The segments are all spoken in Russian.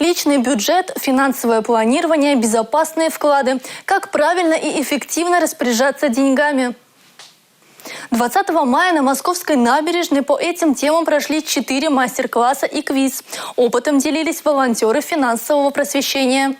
Личный бюджет, финансовое планирование, безопасные вклады. Как правильно и эффективно распоряжаться деньгами. 20 мая на Московской набережной по этим темам прошли 4 мастер-класса и квиз. Опытом делились волонтеры финансового просвещения.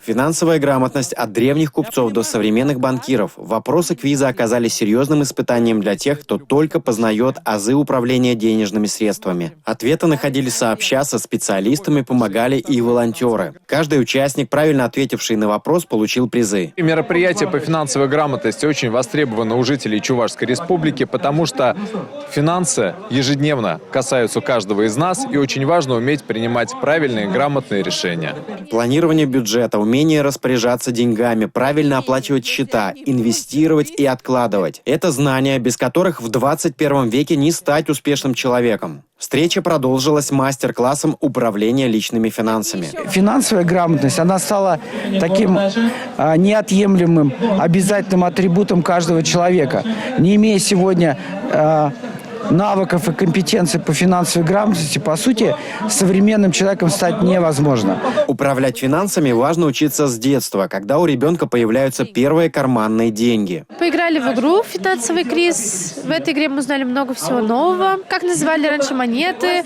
Финансовая грамотность от древних купцов до современных банкиров. Вопросы квиза оказались серьезным испытанием для тех, кто только познает азы управления денежными средствами. Ответы находили сообща со специалистами, помогали и волонтеры. Каждый участник, правильно ответивший на вопрос, получил призы. Мероприятие по финансовой грамотности очень востребовано у жителей Чувашской республики, потому что финансы ежедневно касаются каждого из нас, и очень важно уметь принимать правильные, грамотные решения. Планирование бюджета, умение распоряжаться деньгами, правильно оплачивать счета, инвестировать и откладывать. Это знания, без которых в 21 веке не стать успешным человеком. Встреча продолжилась мастер-классом управления личными финансами. Финансовая грамотность, она стала таким неотъемлемым, обязательным атрибутом каждого человека. Не имея сегодня навыков и компетенций по финансовой грамотности, по сути, современным человеком стать невозможно. Управлять финансами важно учиться с детства, когда у ребенка появляются первые карманные деньги. Поиграли в игру «Финансовый квиз». В этой игре мы узнали много всего нового. Как называли раньше монеты,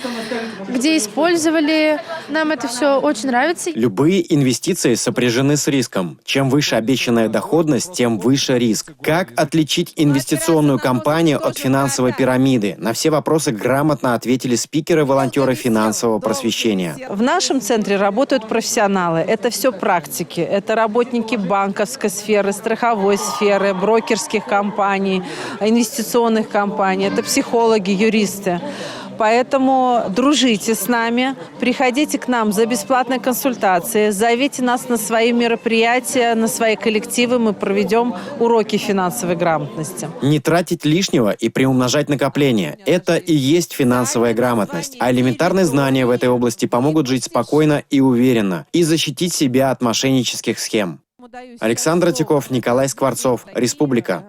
где использовали. Нам это все очень нравится. Любые инвестиции сопряжены с риском. Чем выше обещанная доходность, тем выше риск. Как отличить инвестиционную компанию от финансовой пирамиды? На все вопросы грамотно ответили спикеры-волонтеры финансового просвещения. В нашем центре работают профессионалы. Это все практики. Это работники банковской сферы, страховой сферы, брокерских компаний, инвестиционных компаний. Это психологи, юристы. Поэтому дружите с нами, приходите к нам за бесплатной консультацией, зовите нас на свои мероприятия, на свои коллективы, мы проведем уроки финансовой грамотности. Не тратить лишнего и приумножать накопления – это и есть финансовая грамотность. А элементарные знания в этой области помогут жить спокойно и уверенно и защитить себя от мошеннических схем. Александр Тиков, Николай Скворцов, Республика.